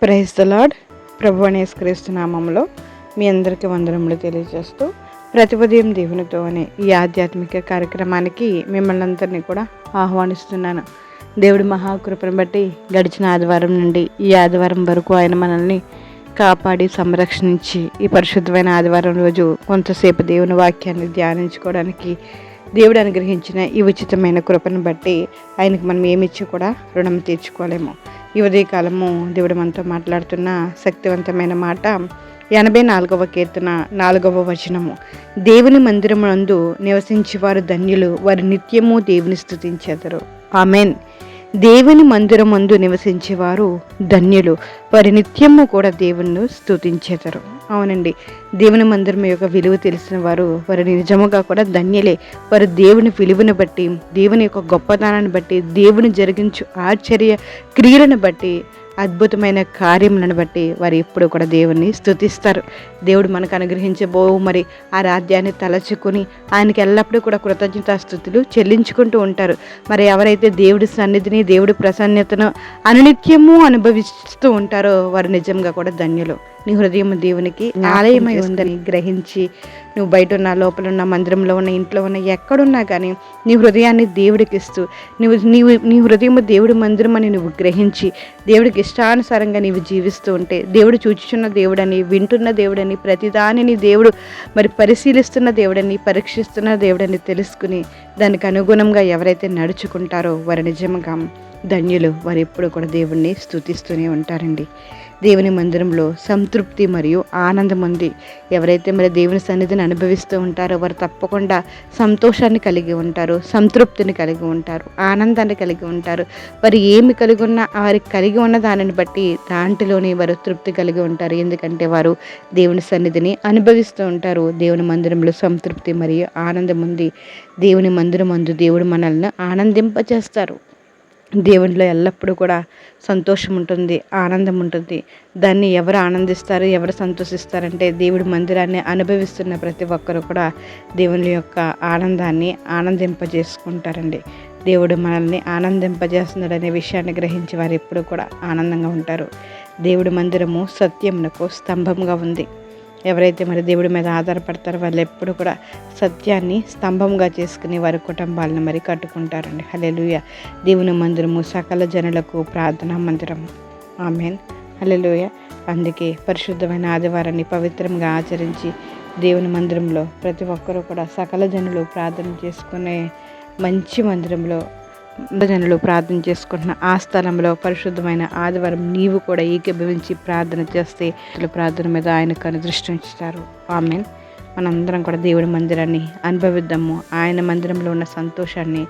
Praise the lord. ప్రభు అనే యేసుక్రీస్తు నామంలో మీ అందరికీ వందనములు తెలియజేస్తూ ప్రతి ఉదయం దేవునితో అనే ఈ ఆధ్యాత్మిక కార్యక్రమానికి మిమ్మల్ని అందరినీ కూడా ఆహ్వానిస్తున్నాను. దేవుడి మహాకృపను బట్టి గడిచిన ఆదివారం నుండి ఈ ఆదివారం వరకు ఆయన మనల్ని కాపాడి సంరక్షించి ఈ పరిశుద్ధమైన ఆదివారం రోజు కొంతసేపు దేవుని వాక్యాన్ని ధ్యానించుకోవడానికి దేవుడు అనుగ్రహించిన ఈ ఉచితమైన కృపను బట్టి ఆయనకు మనం ఏమిచ్చి కూడా రుణం తీర్చుకోలేము. ఈ ఉదయకాలము దేవుడు మనతో మాట్లాడుతున్న శక్తివంతమైన మాట 84వ కీర్తన 4వ వచనము. దేవుని మందిరమునందు నివసించి వారు ధన్యులు, వారు నిత్యము దేవుని స్తుతించెదరు. ఆమెన్. దేవుని మందిరమందు నివసించేవారు ధన్యులు, వారి నిత్యము కూడా దేవుని స్తుతించెదరు. అవునండి, దేవుని మందిరం యొక్క విలువ తెలిసిన వారు నిజముగా కూడా ధన్యులే. వారు దేవుని విలువను బట్టి, దేవుని యొక్క గొప్పతనాన్ని బట్టి, దేవుని జరిగించు ఆశ్చర్య క్రియలను బట్టి, అద్భుతమైన కార్యములను బట్టి వారు ఎప్పుడు కూడా దేవుణ్ణి స్తుతిస్తారు. దేవుడు మనకు అనుగ్రహించబో మరి ఆ రాజ్యాన్ని తలచుకొని ఆయనకి ఎల్లప్పుడూ కూడా కృతజ్ఞతాస్తుతులు చెల్లించుకుంటూ ఉంటారు. మరి ఎవరైతే దేవుడి సన్నిధిని, దేవుడి ప్రసన్నతను అనునిత్యము అనుభవిస్తూ ఉంటారో వారు నిజంగా కూడా ధన్యులు. నీ హృదయం దేవునికి ఆలయమై ఉందని గ్రహించి నువ్వు బయట ఉన్న, లోపల ఉన్న, మందిరంలో ఉన్న, ఇంట్లో ఉన్న, ఎక్కడున్నా కానీ నీ హృదయాన్ని దేవుడికి ఇస్తూ నీ హృదయం దేవుడి మందిరం అని నువ్వు గ్రహించి దేవుడికి ఇష్టానుసారంగా నీవు జీవిస్తూ ఉంటే, దేవుడు చూచుచున్న దేవుడని, వింటున్న దేవుడని, ప్రతిదానిని దేవుడు మరి పరిశీలిస్తున్న దేవుడని, పరీక్షిస్తున్న దేవుడని తెలుసుకుని దానికి అనుగుణంగా ఎవరైతే నడుచుకుంటారో వారు నిజంగా ధన్యులు. వారు ఎప్పుడు కూడా దేవుణ్ణి స్తుతిస్తూనే ఉంటారండి. దేవుని మందిరంలో సంతృప్తి మరియు ఆనందం ఉంది. ఎవరైతే మరి దేవుని సన్నిధిని అనుభవిస్తూ ఉంటారో వారు తప్పకుండా సంతోషాన్ని కలిగి ఉంటారు, సంతృప్తిని కలిగి ఉంటారు, ఆనందాన్ని కలిగి ఉంటారు. వారు ఏమి కలిగి ఉన్నా వారికి కలిగి ఉన్న దానిని బట్టి దాంట్లోనే వారు తృప్తి కలిగి ఉంటారు. ఎందుకంటే వారు దేవుని సన్నిధిని అనుభవిస్తూ ఉంటారు. దేవుని మందిరంలో సంతృప్తి మరియు ఆనందం ఉంది. దేవుని మందిరం అందు దేవుడు మనల్ని ఆనందింపచేస్తారు. దేవునిలో ఎల్లప్పుడూ కూడా సంతోషం ఉంటుంది, ఆనందం ఉంటుంది. దాన్ని ఎవరు ఆనందిస్తారు, ఎవరు సంతోషిస్తారంటే దేవుడి మందిరాన్ని అనుభవిస్తున్న ప్రతి ఒక్కరు కూడా దేవుని యొక్క ఆనందాన్ని ఆనందింపజేసుకుంటారండి. దేవుడు మనల్ని ఆనందింపజేస్తున్నాడు అనే విషయాన్ని గ్రహించి వారు ఎప్పుడు కూడా ఆనందంగా ఉంటారు. దేవుడి మందిరము సత్యమునకు స్తంభంగా ఉంది. ఎవరైతే మరి దేవుడి మీద ఆధారపడతారో వాళ్ళు ఎప్పుడు కూడా సత్యాన్ని స్తంభంగా చేసుకుని వారి కుటుంబాలను మరి కట్టుకుంటారండి. హల్లెలూయా. దేవుని మందిరము సకల జనులకు ప్రార్థనా మందిరము. ఆమెన్. హల్లెలూయా. అందుకే పరిశుద్ధమైన ఆదివారాన్ని పవిత్రంగా ఆచరించి దేవుని మందిరంలో ప్రతి ఒక్కరూ కూడా సకల జనులు ప్రార్థన చేసుకునే మంచి మందిరంలో జనులు ప్రార్థన చేసుకుంటున్న ఆ స్థలంలో పరిశుద్ధమైన ఆదివారం నీవు కూడా ఏకీభవించి ప్రార్థన చేస్తే ప్రార్థన మీద ఆయనకు దృష్టి ఉంచుతారు. ఆమెన్. మనందరం కూడా దేవుడి మందిరాన్ని అనుభవిద్దాము. ఆయన మందిరంలో ఉన్న సంతోషాన్ని,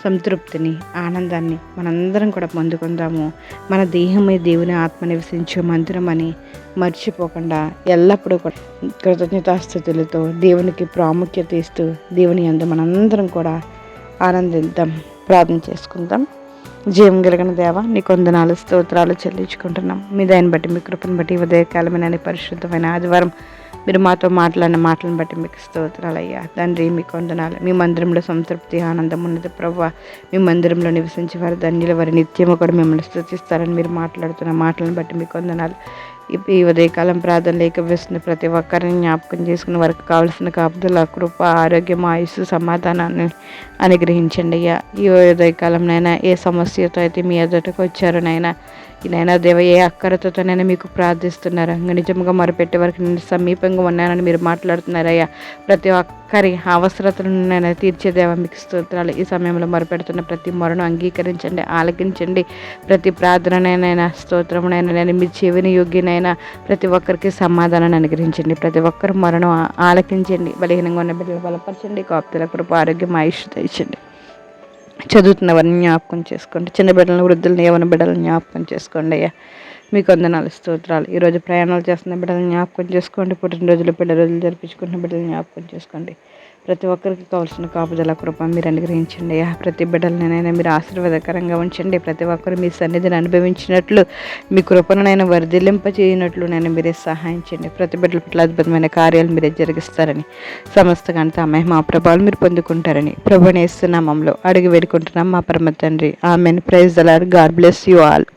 సంతృప్తిని, ఆనందాన్ని మనందరం కూడా పొందుకుందాము. మన దేహమే దేవుని ఆత్మ నివసించే మందిరం అని మర్చిపోకుండా ఎల్లప్పుడూ కూడా కృతజ్ఞతాస్తుతులతో దేవునికి ప్రాముఖ్యత ఇస్తూ దేవుని యందు మనందరం కూడా ఆనందిద్దాం. ప్రార్థన చేసుకుందాం. జీవం కలిగిన దేవ, నీకు వందనాలు, స్తోత్రాలు చెల్లించుకుంటున్నాం. మీ దాన్ని బట్టి, మీ కృపను బట్టి, ఉదయకాలమైన పరిశుద్ధమైన ఆదివారం మీరు మాతో మాట్లాడిన మాటలను బట్టి మీకు స్తోత్రాలు అయ్యా. తండ్రి, మీకు వందనాలు. మీ మందిరంలో సంతృప్తి, ఆనందం ఉన్నది ప్రభువా. మీ మందిరంలో నివసించి వారి ధన్యులు, వారి నిత్యము కూడా మిమ్మల్ని స్తుతిస్తారని మీరు మాట్లాడుతున్న మాటలను బట్టి మీకు వందనాలు. ఈ ఉదయకాలం ప్రార్థనలు ఏకీభవిస్తున్న ప్రతి ఒక్కరిని జ్ఞాపకం చేసుకుని వారికి కావలసిన కాపుదల, కృప, ఆరోగ్యం, ఆయుస్సు, సమాధానాన్ని అనుగ్రహించండి అయ్యా. ఈ ఉదయకాలం నైనా ఏ సమస్యతో అయితే మీ ఎదుటకు వచ్చారో నైనా దేవ, ఏ అక్కరతోనైనా మీకు ప్రార్థిస్తున్నారు. నిజంగా మొరపెట్టే వరకు నేను సమీపంగా ఉన్నానని మీరు మాట్లాడుతున్నారయ్యా. ప్రతి ఒక్కరి అవసరతలను నేను తీర్చేదేవా మీకు స్తోత్రాలు. ఈ సమయంలో మొరపెడుతున్న ప్రతి మొరను అంగీకరించండి, ఆలకించండి. ప్రతి ప్రార్థననైనా, స్తోత్రమునైనా నేను మీ చెవిని యోగ్యనైనా ప్రతి ఒక్కరికి సమాధానాన్ని అనుగ్రహించండి. ప్రతి ఒక్కరు మొరను ఆలకించండి. బలహీనంగా ఉన్న బిడ్డలు బలపరచండి. కాపుదల, కృప, ఆరోగ్యం, ఆయుష్ ఇచ్చండి. చదువుతున్న వారిని జ్ఞాపకం చేసుకోండి. చిన్న బిడ్డలను, వృద్ధులను, యవ్వన బిడ్డలను జ్ఞాపకం చేసుకోండి అయ్యా. మీకు వందనాలు, స్తోత్రాలు. ఈరోజు ప్రయాణాలు చేస్తున్న బిడ్డలను జ్ఞాపకం చేసుకోండి. పుట్టినరోజులు, పిల్ల రోజులు జరిపించుకుంటున్న బిడ్డలను జ్ఞాపకం చేసుకోండి. ప్రతి ఒక్కరికి కావాల్సిన కాపుదల, కృప మీరు అనుగ్రహించండి అయ్యా. ప్రతి బిడ్డలనైనా మీరు ఆశీర్వాదకరంగా ఉంచండి. ప్రతి ఒక్కరు మీ సన్నిధిని అనుభవించినట్లు, మీ కృపణనైనా వర్ధిల్లింపచేయనట్లు మీరే సహాయం చేయండి. ప్రతి బిడ్డల పట్ల అద్భుతమైన కార్యాలు మీరే జరిగిస్తారని, సమస్త ఘనత, మహిమ, ప్రభావాలు మీరు పొందుకుంటారని ప్రభువుని యేసు నామములో అడిగి వేడుకుంటున్నాం మా పరమ తండ్రి. Amen. Praise the Lord. God bless you all.